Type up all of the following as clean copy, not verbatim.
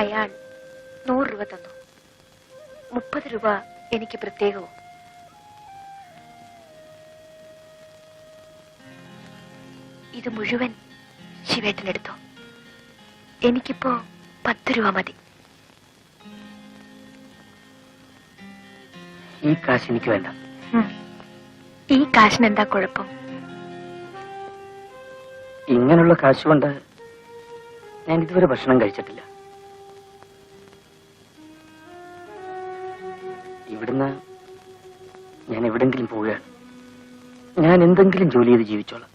അയാൾ 100 രൂപ തന്നു. 30 രൂപ എനിക്ക് പ്രത്യേകവും. ഇത് മുഴുവൻ ശിവേട്ടനെടുത്തു. എനിക്കിപ്പോ 10 രൂപ മതി. ഈ കാശ് എനിക്ക് വേണ്ട. ഈ കാശിന് എന്താ കുഴപ്പം? ഇങ്ങനെയുള്ള കാശ് കൊണ്ട് ഞാൻ ഇതുവരെ ഭക്ഷണം കഴിച്ചിട്ടില്ല. ഇവിടുന്ന് ഞാൻ എവിടെങ്കിലും പോവുകയാണ്. ഞാൻ എന്തെങ്കിലും ജോലി ചെയ്ത് ജീവിച്ചോളാം.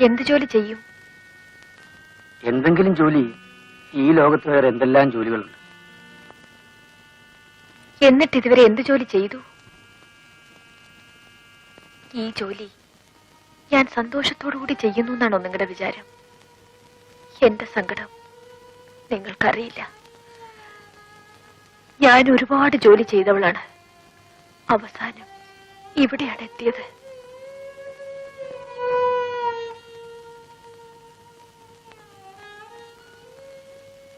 എന്ത് ജോലി ചെയ്യും? എന്തെങ്കിലും ജോലി. ഈ ലോകത്ത് വേറെ എന്തെല്ലാം ജോലികളുണ്ട്. എന്നിട്ട് ഇതുവരെ എന്ത് ജോലി ചെയ്തു? ഈ ജോലി ഞാൻ സന്തോഷത്തോടുകൂടി ചെയ്യുന്നു എന്നാണോ നിങ്ങളുടെ വിചാരം? എന്റെ സങ്കടം നിങ്ങൾക്കറിയില്ല. ഞാൻ ഒരുപാട് ജോലി ചെയ്തവളാണ്. അവസാനം ഇവിടെയാണ് എത്തിയത്.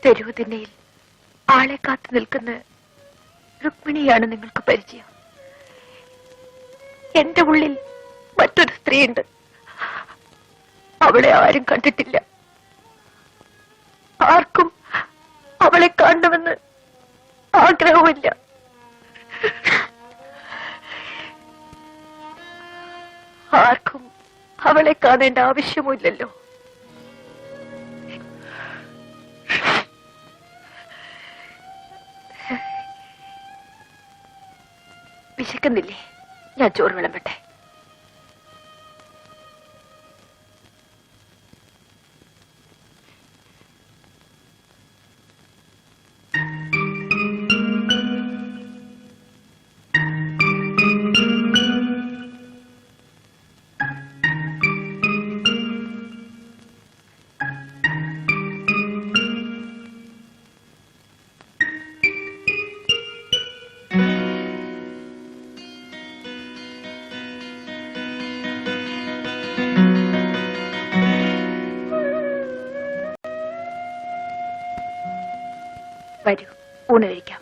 തെരുവ് തിണ്ണയിൽ ആളെ കാത്തു നിൽക്കുന്ന രുക്മിണിയാണ് നിങ്ങൾക്ക് പരിചയം. എന്റെ ഉള്ളിൽ മറ്റൊരു സ്ത്രീയുണ്ട്. അവളെ ആരും കണ്ടിട്ടില്ല. ആർക്കും അവളെ കാണണമെന്ന് ആഗ്രഹമില്ല. ആർക്കും അവളെ കാണേണ്ട ആവശ്യമില്ലല്ലോ. വിശക്കുന്നില്ലേ? ഞാൻ ചോറ് വിളമ്പട്ടെ. വരൂ, ഊണ് കഴിക്കാം.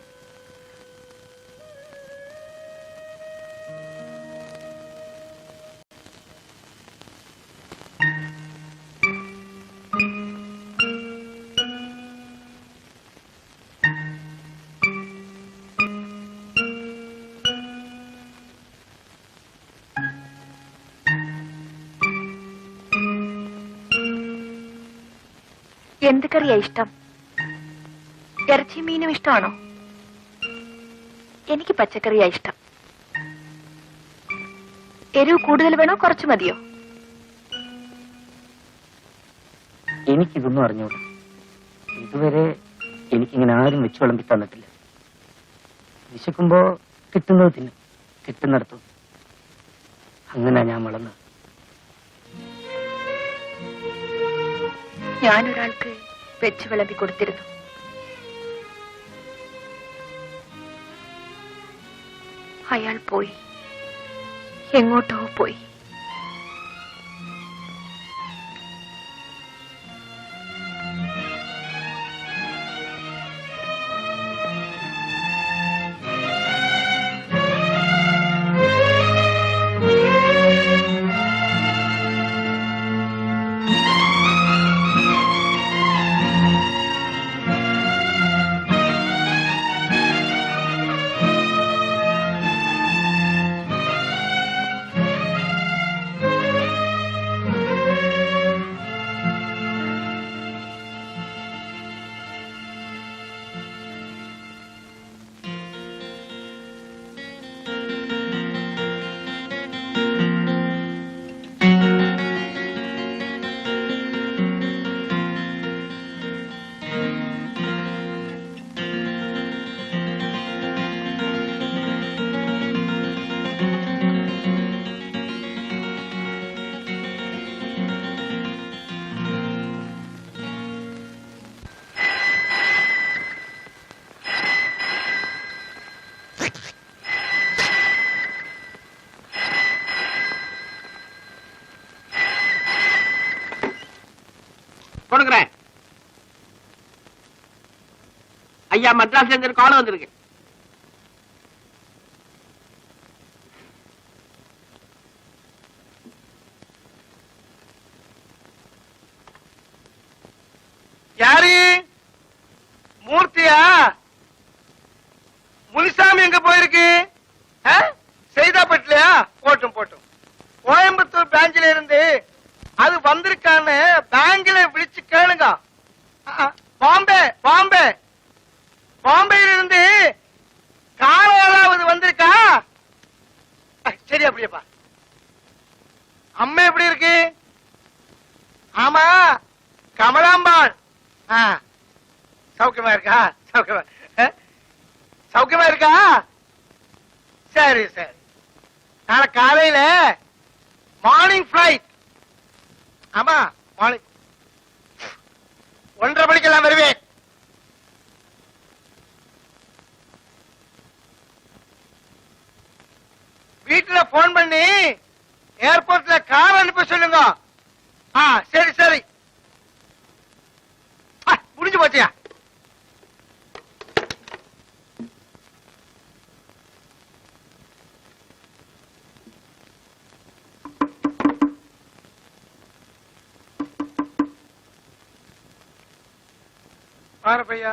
എന്ത് കറിയാ ഇഷ്ടം? ഇറച്ചി മീനും ഇഷ്ടമാണോ? എനിക്ക് പച്ചക്കറിയാ ഇഷ്ടം. എരിവ് കൂടുതൽ വേണോ കുറച്ച് മതിയോ? എനിക്കിതൊന്നും അറിഞ്ഞൂടാ. ഇതുവരെ എനിക്കിങ്ങനെ ആരും വെച്ചു വിളമ്പി തന്നിട്ടില്ല. വിശക്കുമ്പോ കിട്ടുന്നത് തിന്നും, കിട്ടുന്നിടത്തും. അങ്ങനെ ഞാൻ വളർന്നത്. ഞാനൊരാൾക്ക് വെച്ച് വിളമ്പി കൊടുത്തിരുന്നു. അയാൾ പോയി, എങ്ങോട്ടോ പോയി. ஐயா மദ്രാஸ்ல இருந்து ஒரு கால் வந்திருக்கு. யாரு? மூர்த்தியா? முனிசாமி எங்க போயிருக்கு? செய்தாப்பட்டிலையா? போட்டும் போட்டும். கோயம்புத்தூர் பிராஞ்சில இருந்து அது வந்திருக்கான்னு பேங்க்ல விழிச்சு கேளுங்க. பாம்பே பாம்பே பாம்பேல இருந்து காலையாவது வந்திருக்கா? சரி அப்படியேப்பா. அம்மா எப்படி இருக்கு? ஆமா கமலாம்பாள். சௌக்கியமா இருக்கா? சௌக்கியமா இருக்கா? சரி சரி. நாளை காலையில மார்னிங் பிளைட். ஆமா மார்னிங் 1:30 மணிக்கெல்லாம் வருவேன். வீட்டுல போன் பண்ணி ஏர்போர்ட்ல கார் அனுப்ப சொல்லுங்க. சரி சரி. முடிஞ்சு போச்சியா? பாரு பையா.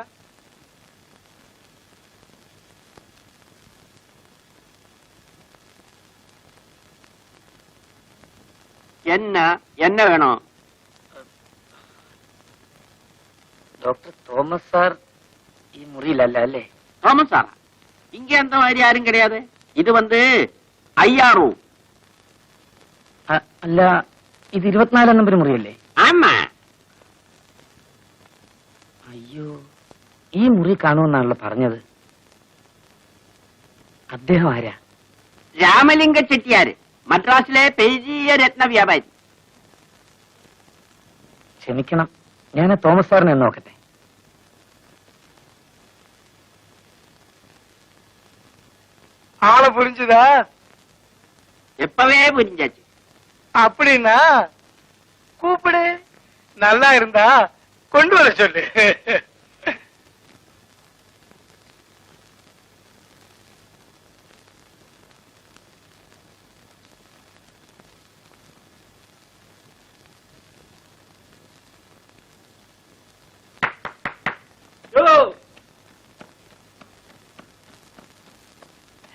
என்ன என்ன வேணும்? ഡോക്ടർ തോമസ് സാർ ഈ മുറിയിലല്ല അല്ലേ? തോമസ് സാറാ? இங்க அந்த மாதிரி யாரும் கிடையாது. இது வந்து ஐயாரு. അല്ല, ഇത് 24 നമ്പർ മുറിയല്ലേ? ஆமா. അയ്യോ, ഈ മുറി കാണുമെന്നാണല്ലോ പറഞ്ഞത്. അദ്ദേഹം ആരാ? രാമലിംഗ ചെട്ടിയാര്, മദ്രാസിലെ പെരിയ രത്ന വ്യാപാരി. ക്ഷമിക്കണം, ഞാൻ തോമസ് സാറിനെ നോക്കട്ടെ. ஆளை புரிஞ்சுதா? எப்பவே புரிஞ்சாச்சு. அப்படின்னா கூப்பிடு. நல்லா இருந்தா கொண்டு வர சொல்லு.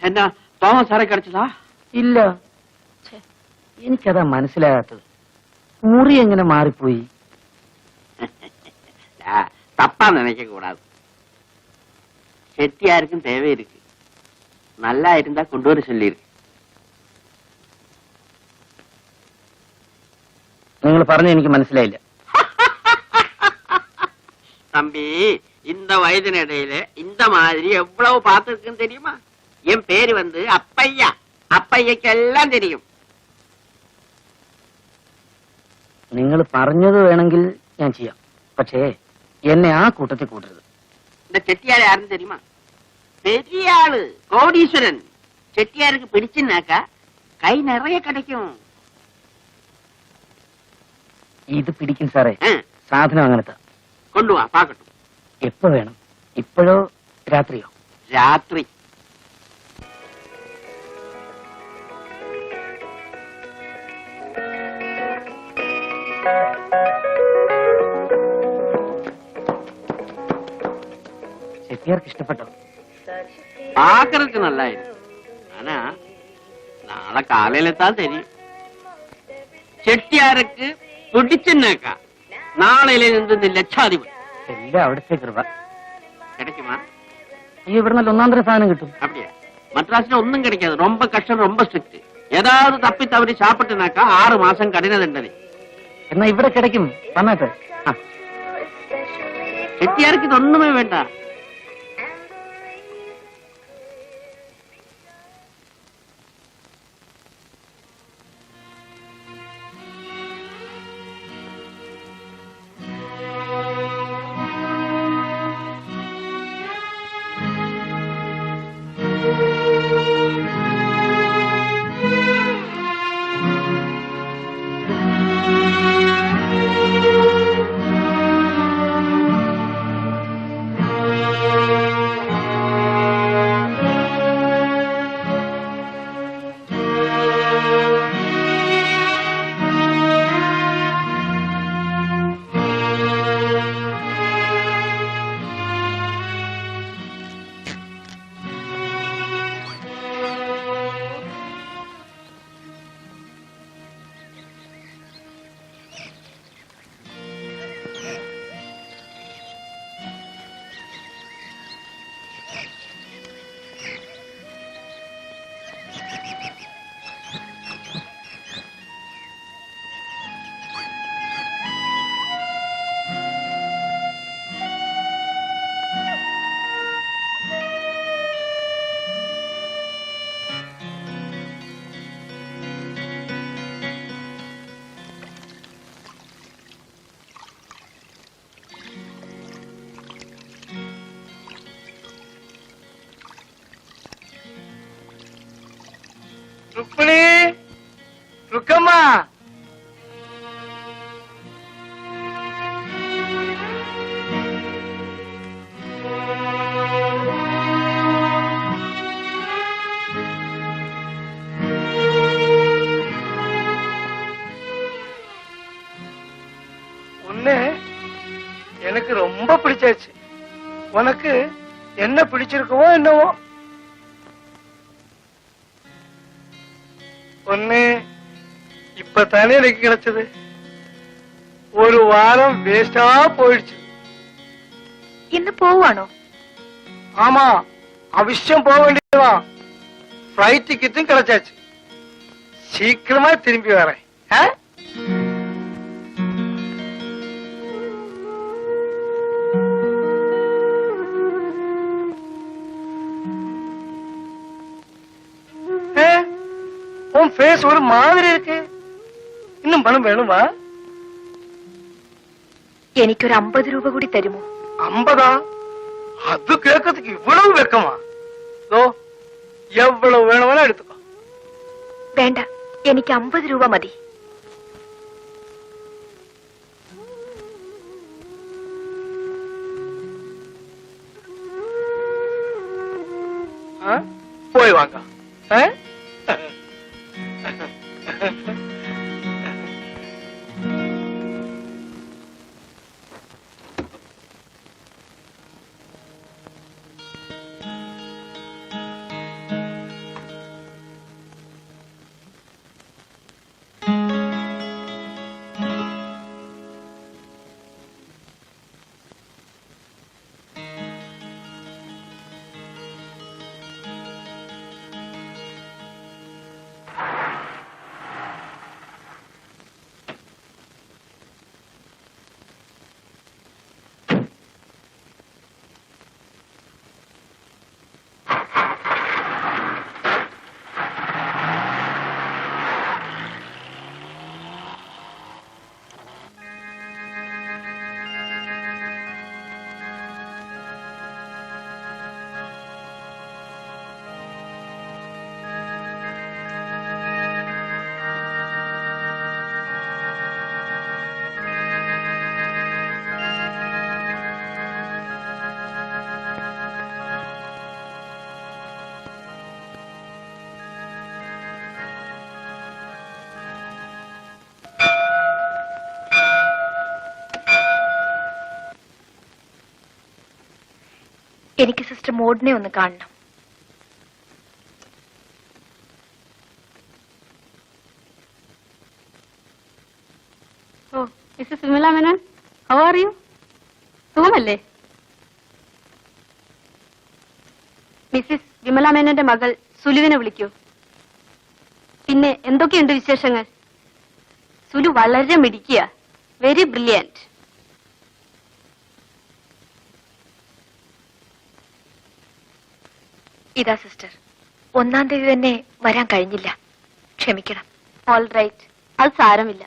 എന്നാ തോമസ് സാറെ கிடைச்சதா? ഇല്ല, എനിക്കതാ മനസ്സിലാകാത്തത്. മുറി എങ്ങനെ മാറിപ്പോയി? தப்பா நினைக்க கூடாது. செட்டியாருக்கும் தேவை இருக்கு. நல்லா இருந்தா கொண்டு வர சொல்லிருக்கு. നിങ്ങൾ പറഞ്ഞ എനിക്ക് മനസ്സിലായില്ല. தம்பி, இந்த வயதினிடையில இந்த மாதிரி எவ்வளவு பார்த்திருக்குன்னு தெரியுமா? என் பேரு வந்து அப்பையா. அப்பையக்கு எல்லாம் தெரியும். നിങ്ങൾ പറഞ്ഞത് വേണമെങ്കിൽ ഞാൻ ചെയ്യാം, പക്ഷേ എന്നെ ആ കൂട്ടത്തിൽ കൂട്ടരുത്. இந்த செட்டியார் யாருன்னு தெரியுமா? பெரிய ஆளு, கோடீஸ்வரன். செட்டியாருக்கு பிடிச்சுனாக்கா கை நிறைய கிடைக்கும். ഇത് പിടിക്കും സാറേ. സാധനം അങ്ങനത്തെ. கொண்டு வா பாக்கட்டும். എപ്പോ വേണം? ഇപ്പോഴോ രാത്രിയോ? ராத்திரி. ചെട്ടിയാർക്ക് ഇഷ്ടപ്പെട്ടോ? பாக்குறதுக்கு நல்லா இருக்கு. ஆனா நாளை காலையில தான் தெரியும். செட்டியாருக்கு பிடிச்சுனாக்கா நாளையில இருந்து ലക്ഷാധിപതി. എല്ലാം അവിടുത്തെ കൃപ. கிடைக்குமா? ഈ ഇവിടെ നല്ല ഒന്നാന്തര സാധനം കിട്ടും. அப்படியா? மദ്ராஸ்ல ஒன்னும் கிடைக்காது. ரொம்ப கஷ்டம், ரொம்ப ஸ்ட்ரிக்ட். ஏதாவது தப்பி தவறி சாப்பிட்டுனாக்கா 6 மாசம் கடின தண்டனை. എന്നാ ഇവിടെ கிடைக்கும். വന്നാട്ടെ. செட்டியாருக்கு இது ஒண்ணுமே வேண்டாம். ருக்மிணி, ருக்கம்மா, உன்னை எனக்கு ரொம்ப பிடிச்சாச்சு. உனக்கு என்ன பிடிச்சிருக்கவோ என்னவோ. ஒண்ணு இப்பதானே எனக்கு கிடைச்சது. ஒரு வாரம் வேஸ்டா போயிடுச்சு. ഇന്ന് പോവാണോ? ஆமா, அவசியம் போக வேண்டியதுதான். ஃபிளைட் டிக்கெட்டும் கிடைச்சாச்சு. சீக்கிரமா திரும்பி வரேன். உன் ஃபேஸ் ஒரு மாதிரி இருக்கு. இன்னும் பணம் வேணுமா? എനിക്കൊരു 50 രൂപ കൂടി തരുമോ? 50? அது கேட்கறதுக்கு இவ்வளவு வெக்கமா? எவ்வளவு வேணும்னா எடுத்துக்கோ. വേണ്ട, എനിക്ക് 50 രൂപ മതി. போய் வாங்க. എനിക്ക് സിസ്റ്റർ മോഡിനെ ഒന്ന് കാണണം. Oh, Mrs Vimala Menon, how are you? സുഖമല്ലേ? മിസ്സിസ് വിമല മേനോന്റെ മകൾ സുലുവിനെ വിളിക്കൂ. പിന്നെ എന്തൊക്കെയുണ്ട് വിശേഷങ്ങൾ? സുലു വളരെ മിടുക്കിയ, വെരി ബ്രില്യന്റ്. ഇതാ സിസ്റ്റർ, 1-ാം തീയതി തന്നെ വരാൻ കഴിഞ്ഞില്ല, ക്ഷമിക്കണം. ഓൾ റൈറ്റ്, അത് സാരമില്ല.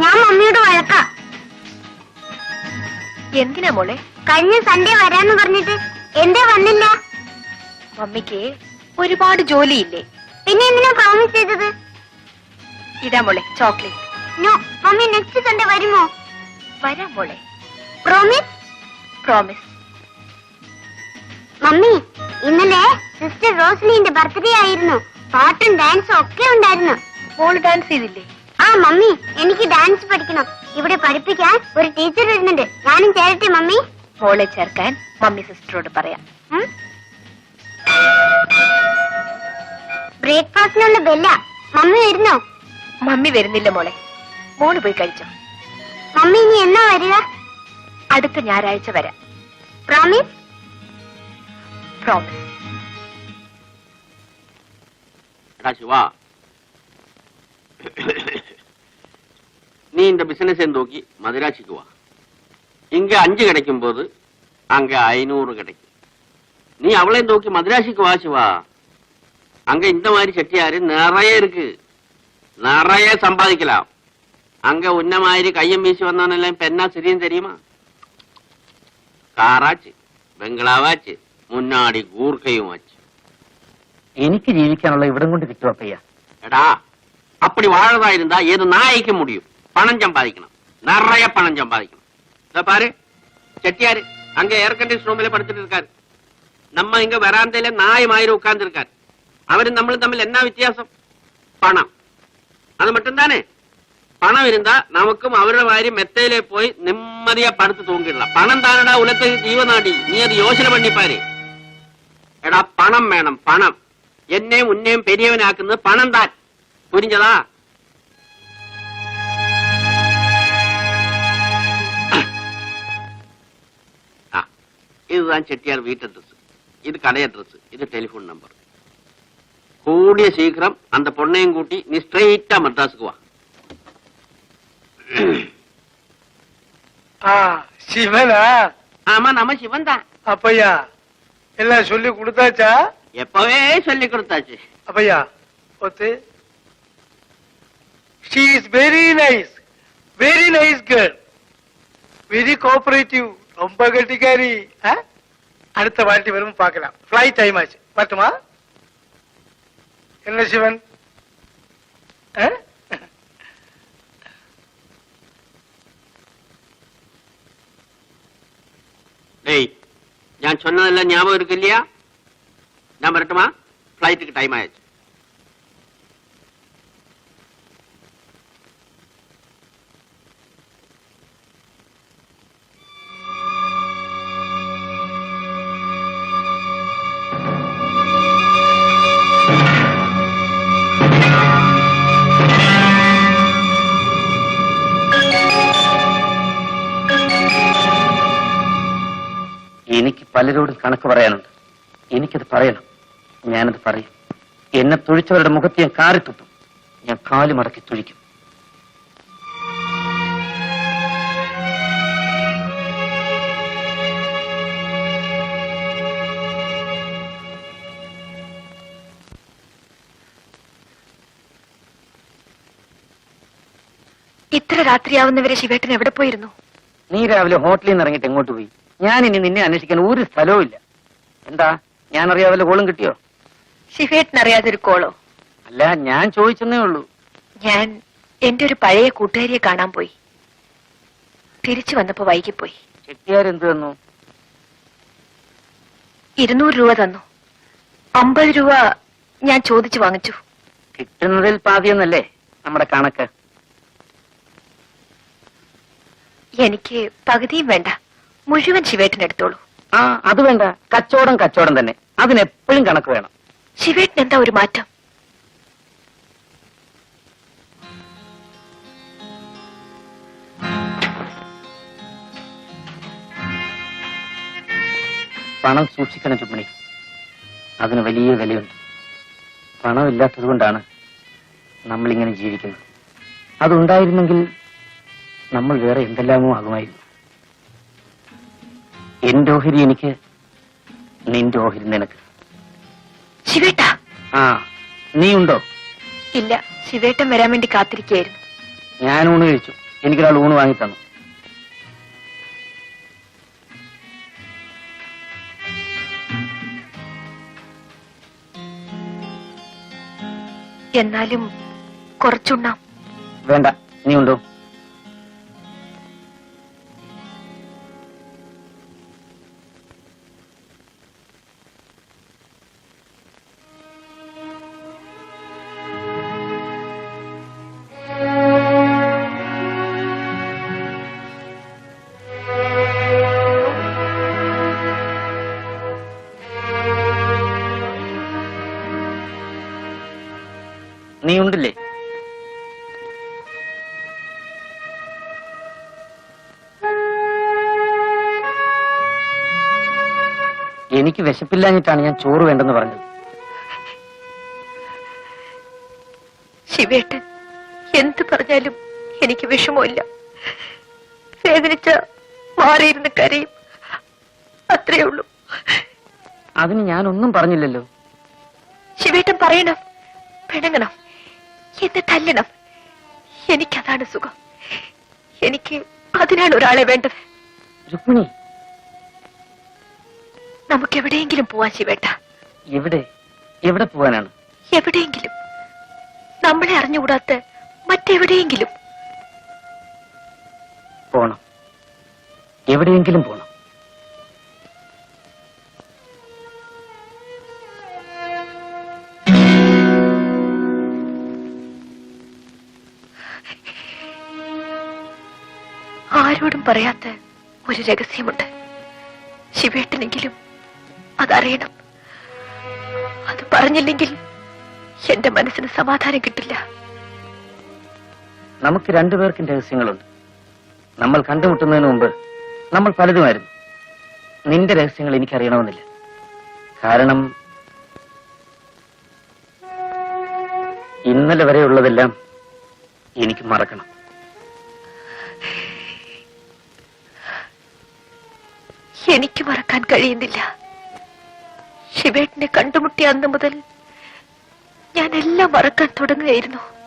ഞാൻ മമ്മിയോട് വഴക്കാ. എന്തിനാ മോളെ? കഴിഞ്ഞ സൺഡേ വരാന്ന് പറഞ്ഞിട്ട് എന്തേ വന്നില്ല? മമ്മിക്ക് ഒരുപാട് ജോലിയില്ലേ? പിന്നെ എന്തിനാ പ്രോമിസ് ചെയ്തത്? ഇതാ മോളെ chocolate. No, mummy next Sunday വരുമോ? വരാം മോളെ. പ്രോമിസ്? പ്രോമിസ്. മമ്മി, ഇന്നലെ സിസ്റ്റർ റോസ്ലിന്റെ ബർത്ത്ഡേ ആയിരുന്നു. പാട്ടും ഡാൻസും ഒക്കെ ഉണ്ടായിരുന്നു. മോള് ഡാൻസ് ചെയ്തില്ലേ? ആ മമ്മി, എനിക്ക് ഡാൻസ് പഠിക്കണം. ഇവിടെ പഠിപ്പിക്കാൻ ഒരു ടീച്ചർ വരുന്നുണ്ട്. ഞാനും ചേരട്ടെ മമ്മി? മോളെ ചേർക്കാൻ മമ്മി സിസ്റ്ററോട് പറയാം. ബ്രേക്ക്ഫാസ്റ്റിനുള്ള ബെല്ല. മമ്മി വരുന്നോ? മമ്മി വരുന്നില്ല മോളെ, മോള് പോയി കഴിച്ചോ. മമ്മി ഇനി എന്നാ വരിക? അടുത്ത ഞായറാഴ്ച വരാം. പ്രോമിസ്? പ്രോമിസ്. எடா சிவா, நீ இந்த பிசினஸ் நோக்கி மதுராட்சிக்கு வா. இங்க 5 கிடைக்கும் போது அங்க 500 கிடைக்கும். நீ அவளை நோக்கி மதுராட்சிக்கு வா சிவா. அங்க இந்த மாதிரி செட்டியாரு நிறைய இருக்கு, நிறைய சம்பாதிக்கலாம். அங்க உன்ன மாதிரி கையம் வீசி வந்தானெல்லாம் இப்ப என்ன சரியும் தெரியுமா? കാറാച്ച്, ബംഗ്ലാവാച്ച്, മുന്നാടി ഗൂർക്കയും ആച്ച്. എനിക്ക് ജീവിക്കാനുള്ള ഇവിടം കൊണ്ട് കിട്ടും അപ്പയ്യ. എടാ, அப்படி வாழதா இருந்தா ஏது நாய்க்கு முடியும். பணம் சம்பாதிக்கணும், நிறைய பணம் சம்பாதிக்கணும். இத பாரு, செட்டியாரு அங்க ஏர் கண்டிஷன் ரூம்ல படுத்துட்டு இருக்காரு. நம்ம இங்க வராந்தையில நாய் மாதிரி உட்கார்ந்து இருக்காரு. அவரும் நம்மளும் தமிழ் என்ன வித்தியாசம்? பணம். அது மட்டும் தானே. பணம் இருந்தா நமக்கும் அவരുടെ மாதிரி மெத்தையிலே போய் நிம்மதியா படுத்து தூங்கிடலாம். பணம் தானடா உலகத்துக்கு ஜீவநாடி. நீ அது யோசனை பண்ணி பாரு. എടാ, പണം വേണം, പണം. എന്നെയും ഉന്നെയും പെരിയവനാക്കുന്നത് പണം താൻ. പുരിഞ്ഞതാ? இதுதான் செட்டியார் வீட்டு அட்ரஸ், இது கடை அட்ரஸ், இது டெலிபோன் நம்பர். கூடிய சீக்கிரம் அந்த பொண்ணையும் கூட்டி நீ ஸ்ட்ரெயிட்டா மெட்ராஸுக்கு வா. சிவனா? ஆமா, நம்ம சிவன் தான். அப்பையா எல்லாம் சொல்லி கொடுத்தாச்சா? எப்பவே சொல்லி கொடுத்தாச்சு. அப்பையா ஒத்து. She is very nice girl, very cooperative, ரொம்ப கெட்டிக்காரி. அடுத்த வாட்டி வரும் பார்க்கலாம். ஃபிளைட் டைம் ஆச்சு, பார்த்துமா? என்ன சிவன்? டேய், நான் சொன்னதெல்லாம் ஞாபகம் இருக்கு இல்லையா? நான் வரட்டுமா? ஃபிளைட்டுக்கு டைம் ஆயிடுச்சு. എനിക്ക് പലരോടും കണക്ക് പറയാനുണ്ട്. എനിക്കത് പറയണം. ഞാനത് പറയും. എന്നെ തുഴിച്ചവരുടെ മുഖത്ത് ഞാൻ കാറിത്തുപ്പും. ഞാൻ കാല് മടക്കി തുഴിക്കും. ഇത്ര രാത്രിയാവുന്നവരെ ശിവേട്ടൻ എവിടെ പോയിരുന്നു? നീ രാവിലെ ഹോട്ടലിൽ നിന്ന് ഇറങ്ങിയിട്ട് എങ്ങോട്ട് പോയി? ഞാൻ ഇനി നിന്നെ അന്വേഷിക്കാൻ ഒരു സ്ഥലവും ഇല്ല. എന്താ, ഞാൻ അറിയാവല്ലോ കോളും കിട്ടിയോ? ശിവേട്ടൻ അറിയാതൊരു കോളോ? അല്ല, ഞാൻ ചോദിച്ചെന്നേ ഉള്ളൂ. ഞാൻ എന്റെ ഒരു പഴയ കൂട്ടുകാരിയെ കാണാൻ പോയി. തിരിച്ചു വന്നപ്പോ വൈകിപ്പോയി. ചെട്ടിയാരെന്ത് തന്നു? 200 രൂപ തന്നു. 50 രൂപ ഞാൻ ചോദിച്ചു വാങ്ങിച്ചു. കിട്ടുന്നതിൽ പാതിയെന്നല്ലേ നമ്മുടെ കണക്ക്? എനിക്ക് പകുതിയും വേണ്ട, മുഴുവൻ ശിവേട്ടൻ എടുത്തോളൂ. അത് വേണ്ട. കച്ചവടം തന്നെ. അതിനെപ്പോഴും കണക്ക് വേണം. ശിവേട്ടൻ എന്താ ഒരു മാറ്റം? പണം സൂക്ഷിക്കണം ചുമണി. അതിന് വലിയ വിലയുണ്ട്. പണമില്ലാത്തത് കൊണ്ടാണ് നമ്മളിങ്ങനെ ജീവിക്കുന്നത്. അതുണ്ടായിരുന്നെങ്കിൽ നമ്മൾ വേറെ എന്തെല്ലാമോ ആകുമായിരുന്നു. എന്റെ ഓഹരി എനിക്ക്, നിന്റെ ഓഹരി നിനക്ക്. ശിവേട്ട. നീ ഉണ്ടോ? ഇല്ല, ശിവേട്ടൻ വരാൻ വേണ്ടി കാത്തിരിക്കുകയായിരുന്നു. ഞാൻ ഊണ് കഴിച്ചു. എനിക്കൊരാൾ ഊണ് വാങ്ങി തന്നു. എന്നാലും കുറച്ചുണ്ണാം. വേണ്ട, നീ ഉണ്ടോ? നീ ഉണ്ടില്ലേ? എനിക്ക് വിശപ്പില്ലാഞ്ഞിട്ടാണ് ഞാൻ ചോറ് വേണ്ടെന്ന് പറഞ്ഞത്. ശിവേട്ടൻ എന്ത് പറഞ്ഞാലും എനിക്ക് വിഷമമില്ല. വേദനിച്ച മാറിയിരുന്ന് കരയും, അത്രേ ഉള്ളൂ. അതിന് ഞാനൊന്നും പറഞ്ഞില്ലല്ലോ. ശിവേട്ടൻ പറയണം, പിണങ്ങണം, എന്നെ തല്ലണം. എനിക്കതാണ് സുഖം. എനിക്ക് അതിനാണ് ഒരാളെ വേണ്ടത്. രുക്മിണി, നമുക്ക് എവിടെയെങ്കിലും പോവാൻ ശിവേട്ട. എവിടെ എവിടെ പോവാനാണ്? എവിടെയെങ്കിലും, നമ്മളെ അറിഞ്ഞുകൂടാത്ത മറ്റെവിടെയെങ്കിലും പോണം. എവിടെയെങ്കിലും പോണം. ആരോടും പറയാത്ത ഒരു രഹസ്യമുണ്ട്. ശിവേട്ടനെങ്കിലും അതറിയണം. അത് പറഞ്ഞില്ലെങ്കിൽ എന്റെ മനസ്സിന് സമാധാനം കിട്ടില്ല. നമുക്ക് രണ്ടുപേർക്കും രഹസ്യങ്ങളുണ്ട്. നമ്മൾ കണ്ടുമുട്ടുന്നതിന് മുമ്പ് നമ്മൾ പലതുമായിരുന്നു. നിന്റെ രഹസ്യങ്ങൾ എനിക്കറിയണമെന്നില്ല. കാരണം ഇന്നലെ വരെയുള്ളതെല്ലാം എനിക്ക് മറക്കണം. എനിക്ക് മറക്കാൻ കഴിയുന്നില്ല. ശിവേട്ടനെ കണ്ടുമുട്ടിയ അന്ന് മുതൽ ഞാൻ എല്ലാം മറക്കാൻ തുടങ്ങുകയായിരുന്നു.